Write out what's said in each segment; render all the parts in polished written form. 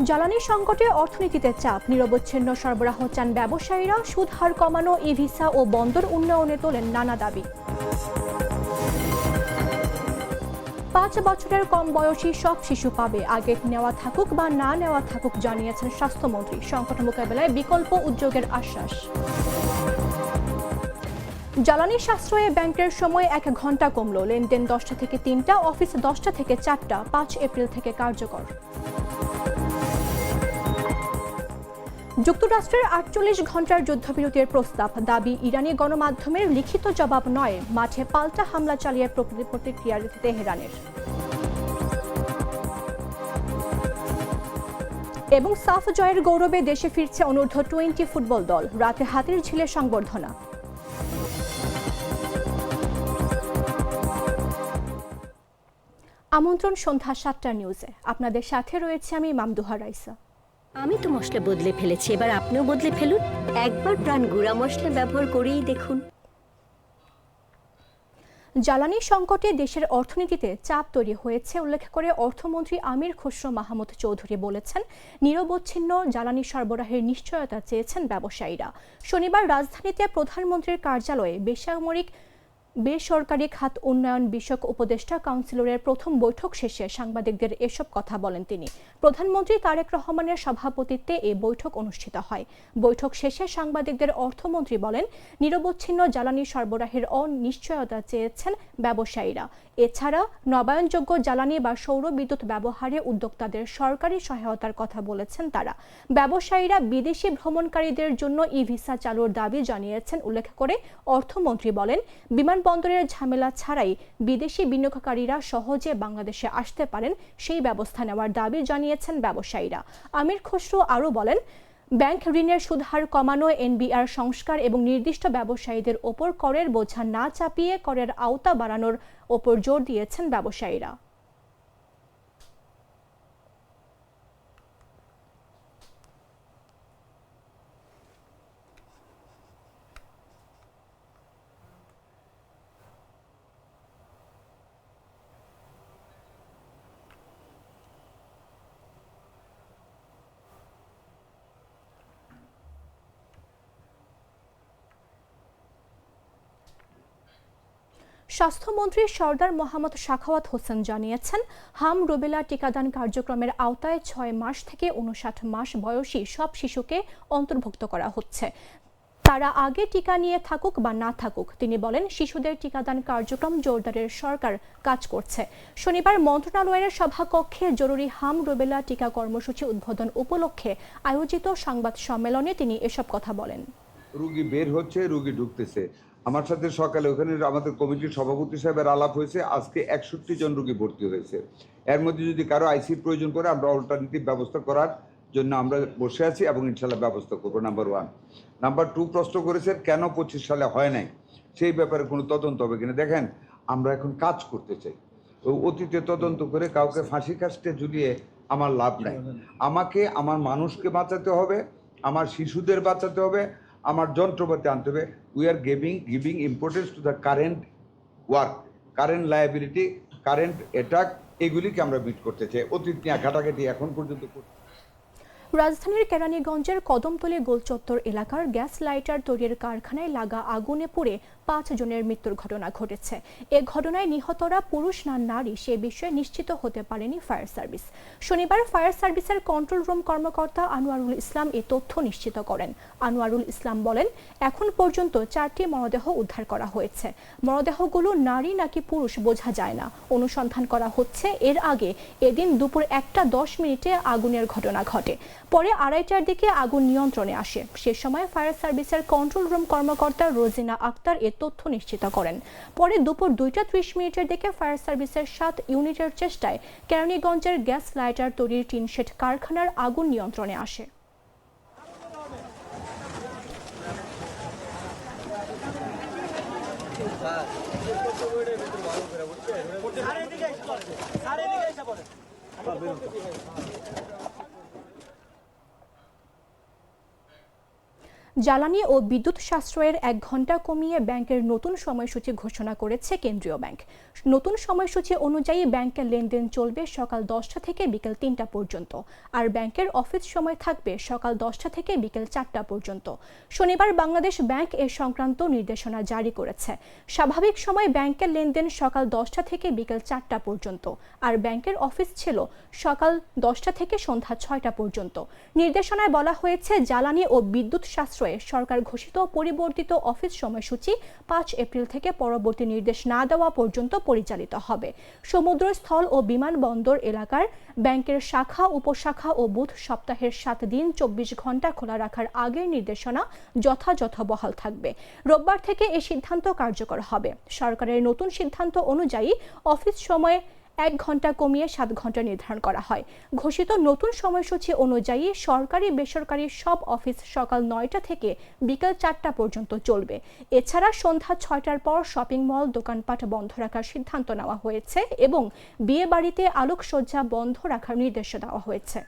জ্বালানি সংকটে অর্থনীতিতে চাপ, নিরবচ্ছিন্ন সরবরাহ চান ব্যবসায়ীরা, সুদ হার কমানো, ই ভিসা ও বন্দর উন্নয়নে তোলেন নানা দাবি। 5 বছরের কম বয়সী সব শিশু পাবে, আগে নেওয়া থাকুক বা না নেওয়া থাকুক জানিয়েছেন স্বাস্থ্যমন্ত্রী। সংকট মোকাবেলায় বিকল্প উদ্যোগের আশ্বাস। জ্বালানি সাশ্রয়ে ব্যাংকের সময় 1 ঘন্টা কমল, লেনদেন 10টা থেকে 3টা, অফিস 10টা থেকে 4টা, 5 এপ্রিল থেকে কার্যকর। যুক্তরাষ্ট্রের 48 ঘন্টার যুদ্ধবিরতির প্রস্তাব, দাবি ইরানি গণমাধ্যমের লিখিত জবাব নয়, মাঠে পাল্টা হামলা চালিয়ে প্রতিক্রিয়া তেহরানের। এবং সাফ জয়ের গৌরবে দেশে ফিরছে অনূর্ধ্ব 20 ফুটবল দল, রাতে হাতিরঝিলে সংবর্ধনা। আমন্ত্রণ সন্ধ্যা 7টা নিউজে, আপনাদের সাথে রয়েছে আমি মামদুহা রাইসা। আমি তো মশলা বদলে ফেলেছি, এবার আপনিও বদলে ফেলুন। একবার প্রাণ গুঁড়া মশলা ব্যবহার করেই দেখুন। জ্বালানি সংকটে দেশের অর্থনীতিতে চাপ তৈরি হয়েছে উল্লেখ করে অর্থমন্ত্রী আমির খসরু মাহমুদ চৌধুরী বলেছেন, নিরবচ্ছিন্ন জ্বালানি সরবরাহের নিশ্চয়তা চেয়েছেন ব্যবসায়ীরা। শনিবার রাজধানীতে প্রধানমন্ত্রীর কার্যালয়ে বেসরকারি খাত উন্নয়ন বিষয়ক উপদেষ্টা কাউন্সিলরের প্রথম বৈঠক শেষে সাংবাদিকদের এসব কথা বলেন তিনি। প্রধানমন্ত্রী তারেক রহমানের সভাপতিত্বে এই বৈঠক অনুষ্ঠিত হয়। বৈঠক শেষে সাংবাদিকদের অর্থমন্ত্রী বলেন, নিরবচ্ছিন্ন জ্বালানি সরবরাহের অনিশ্চয়তা চেয়েছেন ব্যবসায়ীরা। এছাড়া নবায়নযোগ্য জ্বালানি বা সৌর বিদ্যুৎ ব্যবহারে উদ্যোক্তাদের সরকারি সহায়তার কথা বলেছেন তারা। ব্যবসায়ীরা বিদেশি ভ্রমণকারীদের জন্য ই ভিসা চালুর দাবি জানিয়েছেন উল্লেখ করে অর্থমন্ত্রী বলেন, বিমানবন্দরের ঝামেলা ছাড়াই বিদেশি বিনিয়োগকারীরা সহজে বাংলাদেশে আসতে পারেন সেই ব্যবস্থা নেওয়ার দাবি জানিয়েছেন ব্যবসায়ীরা। আমির খসরু আরও বলেন, ব্যাংক ঋণের সুদ হার কমানো, এনবিআর সংস্কার এবং নির্দিষ্ট ব্যবসায়ীদের ওপর করের বোঝা না চাপিয়ে করের আওতা বাড়ানোর ওপর জোর দিয়েছেন ব্যবসায়ীরা। স্বাস্থ্যমন্ত্রী সরদার মোহাম্মদ সাখাওয়াত হোসেন জানিয়েছেন, হাম রুবেলা টিকাদান কার্যক্রমের আওতায় 6 মাস থেকে 59 মাস বয়সী সব শিশুকে অন্তর্ভুক্ত করা হচ্ছে, তারা আগে টিকা নিয়ে থাকুক বা না থাকুক। তিনি বলেন, শিশুদের টিকাদান কার্যক্রম জোরদারের সরকার কাজ করছে। শনিবার মন্ত্রণালয়ের সভাকক্ষে জরুরি হাম রুবেলা টিকা কর্মসূচি উদ্বোধন উপলক্ষে আয়োজিত সংবাদ সম্মেলনে তিনি এসব কথা বলেন। রোগী বের হচ্ছে, রোগী ঢুকতেছে। আমার সাথে সকালে ওখানে আমাদের কমিটির সভাপতি সাহেবের আলাপ হয়েছে, আজকে 61 জন রোগী ভর্তি হয়েছে। এর মধ্যে যদি কারো আইসির প্রয়োজন করে আমরা অল্টারনেটিভ ব্যবস্থা করার জন্য আমরা বসে আছি এবং ইনশাল্লাহ ব্যবস্থা করবো। নাম্বার 1। নাম্বার 2, প্রশ্ন করেছেন কেন 25 সালে হয় নাই, সেই ব্যাপারে কোনো তদন্ত হবে কিনা। দেখেন, আমরা এখন কাজ করতে চাই। অতীতে তদন্ত করে কাউকে ফাঁসি কাস্টে ঝুলিয়ে আমার লাভ নাই। আমাকে আমার মানুষকে বাঁচাতে হবে, আমার শিশুদের বাঁচাতে হবে, আমার যন্ত্রপাতি আনতে হবে। We are giving importance to the current work, current liability, current attack, এগুলিকে আমরা মিট করতে চাই। অতীত নিয়ে ঘাটাঘাটি এখন পর্যন্ত করতে। রাজধানীর কেরানীগঞ্জের কদমতলী গোলচত্বর এলাকার গ্যাস লাইটার তৈরির কারখানায় লাগা আগুনে পুড়ে 5 জনের মৃত্যুর ঘটনা ঘটেছে। এ ঘটনায় নিহতরা পুরুষ না নারী সে বিষয়ে নিশ্চিত হতে পারেনি ফায়ার সার্ভিস। শনিবার ফায়ার সার্ভিসের কন্ট্রোল রুম কর্মকর্তা আনোয়ারুল ইসলাম এ তথ্য নিশ্চিত করেন। আনোয়ারুল ইসলাম বলেন, এখন পর্যন্ত 4টি মরদেহ উদ্ধার করা হয়েছে। মরদেহগুলো নারী নাকি পুরুষ বোঝা যায় না, অনুসন্ধান করা হচ্ছে। এর আগে এদিন দুপুর 1:10 আগুনের ঘটনা ঘটে। পরে 2:30টার দিকে আগুন নিয়ন্ত্রণে আসে। সে সময় ফায়ার সার্ভিসের কন্ট্রোল রুম কর্মকর্তা রোজিনা আক্তার এ তথ্য নিশ্চিত করেন। পরে দুপুর 2:30 দিকে ফায়ার সার্ভিসের 7 ইউনিটের চেষ্টায় কেরানীগঞ্জের গ্যাস লাইটার তৈরির টিন শেড কারখানার আগুন নিয়ন্ত্রণে আসে। জ্বালানি ও বিদ্যুৎ সাশ্রয়ের 1 ঘণ্টা কমিয়ে ব্যাংকের নতুন সময়সূচি ঘোষণা করেছে কেন্দ্রীয় ব্যাংক। নতুন সময়সূচি অনুযায়ী ব্যাংকের লেনদেন চলবে সকাল 10টা থেকে বিকেল 3টা পর্যন্ত, আর ব্যাংকের অফিস সময় থাকবে সকাল 10টা থেকে বিকেল 4টা পর্যন্ত। শনিবার বাংলাদেশ ব্যাংক এ সংক্রান্ত নির্দেশনা জারি করেছে। স্বাভাবিক সময় ব্যাংকের লেনদেন সকাল 10টা থেকে বিকেল 4টা পর্যন্ত, আর ব্যাংকের অফিস ছিল সকাল 10টা থেকে সন্ধ্যা 6টা পর্যন্ত। নির্দেশনায় বলা হয়েছে, জ্বালানি ও বিদ্যুৎ সাশ্রয়ে সরকার ঘোষিত পরিবর্তিত অফিস সময়সূচি 5 এপ্রিল থেকে পরবর্তী নির্দেশ না দেওয়া পর্যন্ত পরিচালিত হবে। সমুদ্র, স্থল ও বিমানবন্দর এলাকার ব্যাংকের শাখা, উপশাখা ও বুথ সপ্তাহের 7 দিন 24 ঘণ্টা খোলা রাখার আগের নির্দেশনা যথাযথ বহাল থাকবে। রোববার থেকে এই সিদ্ধান্ত কার্যকর হবে। সরকারের নতুন সিদ্ধান্ত অনুযায়ী অফিস সময়ে 1 ঘণ্টা কমিয়ে 7 ঘণ্টা নির্ধারণ করা হয়। ঘোষিত নতুন সময়সূচি অনুযায়ী সরকারি বেসরকারি সব অফিস সকাল 9টা থেকে বিকেল 4টা পর্যন্ত চলবে। এছাড়া সন্ধ্যা 6টার পর শপিং মল, দোকানপাট বন্ধ রাখার সিদ্ধান্ত নেওয়া হয়েছে এবং বিয়ে বাড়িতে আলোকসজ্জা বন্ধ রাখার নির্দেশ দেওয়া হয়েছে।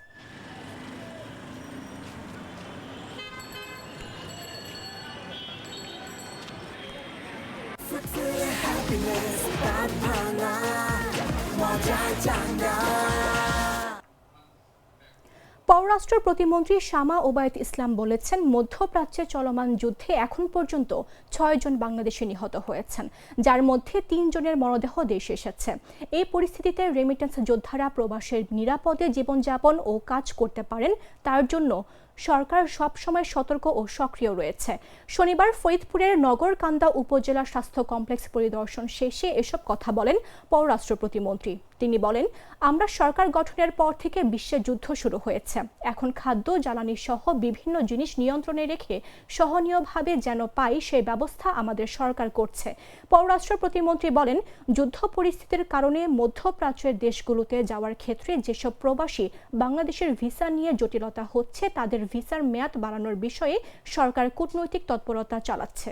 পররাষ্ট্র প্রতিমন্ত্রী শামা ওবায়দ ইসলাম বলেছেন, মধ্যপ্রাচ্যে চলমান যুদ্ধে এখন পর্যন্ত 6 জন বাংলাদেশি নিহত হয়েছেন, যার মধ্যে 3 জনের মরদেহ দেশে এসেছে। এই পরিস্থিতিতে রেমিটেন্স যোদ্ধারা প্রবাসের নিরাপদে জীবনযাপন ও কাজ করতে পারেন, তার জন্য সরকার সবসময় সতর্ক ও সক্রিয় রয়েছে। শনিবার ফরিদপুরের নগরকান্দা উপজেলা স্বাস্থ্য কমপ্লেক্স পরিদর্শন শেষে এসব কথা বলেন পররাষ্ট্র প্রতিমন্ত্রী। তিনি বলেন, আমরা সরকার গঠনের পর থেকে বিশ্বে যুদ্ধ শুরু হয়েছে। এখন খাদ্য, জ্বালানি সহ বিভিন্ন জিনিস নিয়ন্ত্রণে রেখে সহনীয়ভাবে যেন পাই সেই ব্যবস্থা আমাদের সরকার করছে। পররাষ্ট্র প্রতিমন্ত্রী বলেন, যুদ্ধ পরিস্থিতির কারণে মধ্যপ্রাচ্যের দেশগুলোতে যাওয়ার ক্ষেত্রে যেসব প্রবাসী বাংলাদেশের ভিসা নিয়ে জটিলতা হচ্ছে, তাদের ভিসার মেয়াদ বাড়ানোর বিষয়ে সরকার কূটনৈতিক তৎপরতা চালাচ্ছে।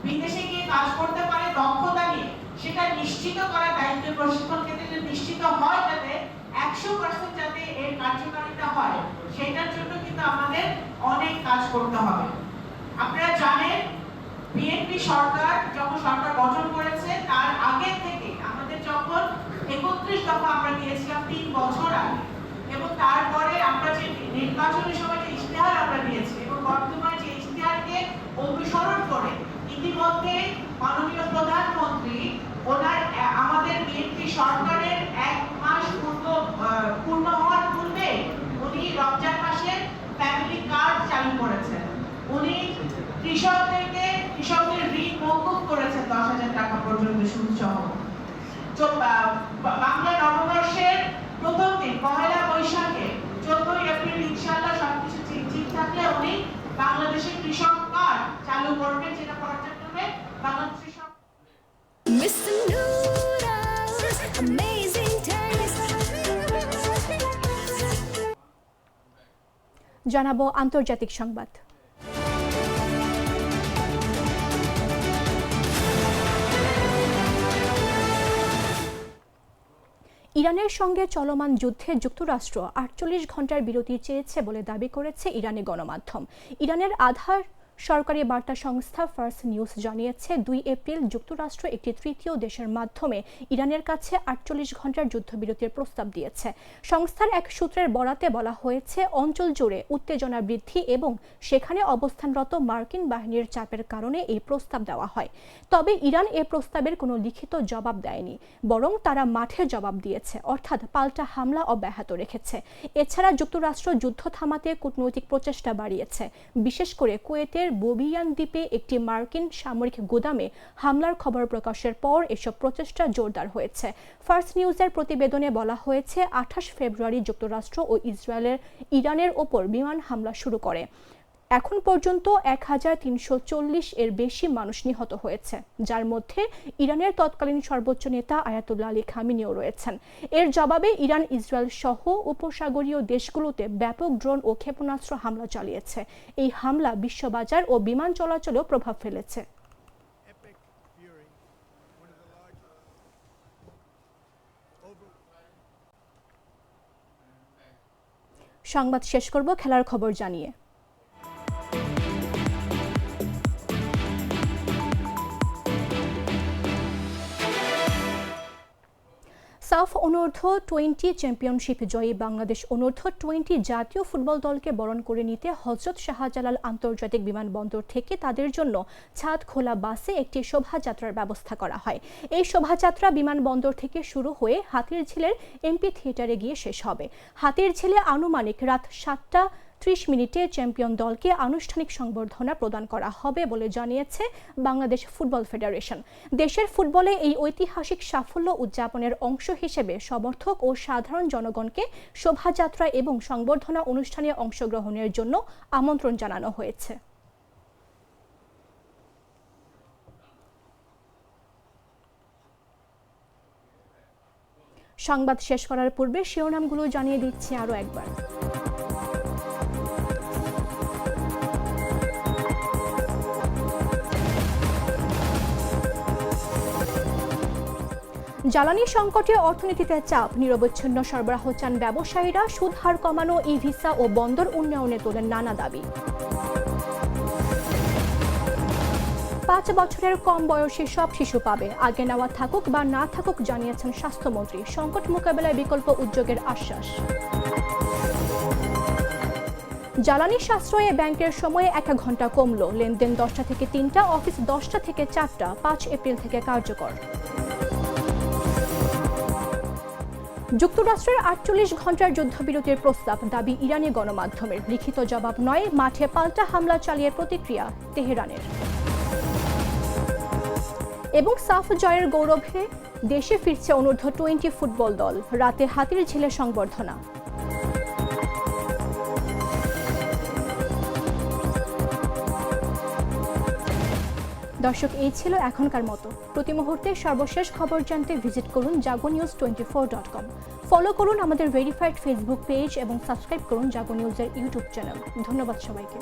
বিদেশে গিয়ে কাজ করতে পারে দক্ষতা নিয়ে, সেটা নিশ্চিত করার দায়িত্ব প্রশিক্ষণ ক্ষেত্রে নিশ্চিত হয়, যাতে 100% যাতে এর কার্যকারিতা হয়, সেটার জন্য কিন্তু আমাদের অনেক কাজ করতে হবে। আপনারা জানেন, বিএনপি সরকার যখন সরকার গঠন করেছে তার আগে থেকে আমাদের যখন 31 দফা আমরা দিয়েছিলাম 3 বছর আগে, এবং তারপরে আমরা যে নির্বাচনের সময় যে ইশতেহার আমরা দিয়েছি এবং বর্তমানে যে ইশতেহারকে অনুসরণ করে ইতিমধ্যে মাননীয় প্রধানমন্ত্রী আমাদের বিএনপি সরকারের 1 মাস পূর্ণ হওয়ার পূর্বে উনি রমজান মাসে ফ্যামিলি কার্ড চালু করেছেন। উনি কৃষকদের ঋণ মওকুফ করেছেন 10,000 টাকা পর্যন্ত সুদ সহ। বাংলা নববর্ষের প্রথম দিন পহেলা বৈশাখে 14 এপ্রিল ইনশাআল্লাহ সবকিছু ঠিক থাকলে উনি বাংলাদেশের কৃষক কার্ড চালু করবেন, যেটা পর্যাপ্ত হবে বাংলাদেশের জানাবো আন্তর্জাতিক সংবাদ। ইরানের সঙ্গে চলমান যুদ্ধে যুক্তরাষ্ট্র 48 ঘণ্টার বিরতি চেয়েছে বলে দাবি করেছে ইরানি গণমাধ্যম। ইরানের আধার সরকারি বার্তা সংস্থা ফার্স নিউজ জানিয়েছে, 2 এপ্রিল যুক্তরাষ্ট্র একটি তৃতীয় দেশের মাধ্যমে ইরানের কাছে 48 ঘণ্টার যুদ্ধবিরতির প্রস্তাব দিয়েছে। সংস্থার এক সূত্রের বরাতে বলা হয়েছে, অঞ্চল জুড়ে উত্তেজনা বৃদ্ধি এবং সেখানে অবস্থানরত মার্কিন বাহিনীর চাপের কারণে এই প্রস্তাব দেওয়া হয়। তবে ইরান এ প্রস্তাবের কোনো লিখিত জবাব দেয়নি, বরং তারা মাঠে জবাব দিয়েছে, অর্থাৎ পাল্টা হামলা অব্যাহত রেখেছে। এছাড়া যুক্তরাষ্ট্র যুদ্ধ থামাতে কূটনৈতিক প্রচেষ্টা বাড়িয়েছে। বিশেষ করে কুয়েতের বোবিয়ান দ্বীপে একটি মার্কিন সামরিক গুদামে হামলার খবর প্রকাশের পর এসব প্রচেষ্টা জোরদার হয়েছে। ফার্স নিউজের প্রতিবেদনে বলা হয়েছে, 28 ফেব্রুয়ারি যুক্তরাষ্ট্র ও ইরানের ওপর বিমান হামলা শুরু করে। এখন পর্যন্ত 1340 এর বেশি মানুষ নিহত হয়েছে, যার মধ্যে ইরানের তৎকালীন সর্বোচ্চ নেতা আয়াতুল্লাহ আলী খামেনিও রয়েছেন। এর জবাবে ইরান ইসরায়েল সহ উপসাগরীয় দেশগুলোতে ব্যাপক ড্রোন ও ক্ষেপণাস্ত্র হামলা চালিয়েছে। এই হামলা বিশ্ববাজার ও বিমান চলাচলেও প্রভাব ফেলেছে। সংবাদ শেষ করব খেলার খবর জানিয়ে। সাফ অনূর্ধ্ব 20 চ্যাম্পিয়নশিপ জয়ী বাংলাদেশ অনূর্ধ্ব 20 জাতীয় ফুটবল দলকে বরণ করে নিতে হযরত শাহজালাল আন্তর্জাতিক বিমানবন্দর থেকে তাদের জন্য ছাদ খোলা বাসে একটি শোভাযাত্রার ব্যবস্থা করা হয়। এই শোভাযাত্রা বিমানবন্দর থেকে শুরু হয়ে হাতিরঝিলের এমপি থিয়েটারে গিয়ে শেষ হবে। হাতিরঝিলে আনুমানিক রাত 7:30 চ্যাম্পিয়ন দলকে আনুষ্ঠানিক সংবর্ধনা প্রদান করা হবে বলে জানিয়েছে বাংলাদেশ ফুটবল ফেডারেশন। দেশের ফুটবলে এই ঐতিহাসিক সাফল্য উদযাপনের অংশ হিসেবে সমর্থক ও সাধারণ জনগণকে শোভাযাত্রা এবং সংবর্ধনা অনুষ্ঠানে অংশগ্রহণের জন্য আমন্ত্রণ জানানো হয়েছে। সংবাদ শেষ করার পূর্বে শিরোনামগুলো জানিয়ে দিচ্ছি আরও একবার। জ্বালানি সংকটে অর্থনীতিতে চাপ, নিরবচ্ছিন্ন সরবরাহ চান ব্যবসায়ীরা, সুদ হার কমানো, ই ভিসা ও বন্দর উন্নয়নে তোলেন নানা দাবি। 5 বছরের কম বয়সী সব শিশু পাবে, আগে নেওয়া থাকুক বা না থাকুক জানিয়েছেন স্বাস্থ্যমন্ত্রী। সংকট মোকাবেলায় বিকল্প উদ্যোগের আশ্বাস। জ্বালানি সাশ্রয়ে ব্যাংকের সময়ে 1 ঘন্টা কমল, লেনদেন 10টা থেকে 3টা, অফিস 10টা থেকে 4টা, 5 এপ্রিল থেকে কার্যকর। যুক্তরাষ্ট্রের 48 ঘন্টার যুদ্ধবিরতির প্রস্তাব, দাবি ইরানি গণমাধ্যমের। লিখিত জবাব নয়, মাঠে পাল্টা হামলা চালিয়ে প্রতিক্রিয়া তেহরানের। এবং সাফ জয়ের গৌরবে দেশে ফিরছে অনূর্ধ্ব 20 ফুটবল দল, রাতে হাতিরঝিলে সংবর্ধনা। দর্শক, এই ছিল এখনকার মতো। প্রতি মুহূর্তে সর্বশেষ খবর জানতে ভিজিট করুন jagonews24.com। ফলো করুন আমাদের ভেরিফাইড ফেসবুক পেজ এবং সাবস্ক্রাইব করুন জাগো নিউজের ইউটিউব চ্যানেল। ধন্যবাদ সবাইকে।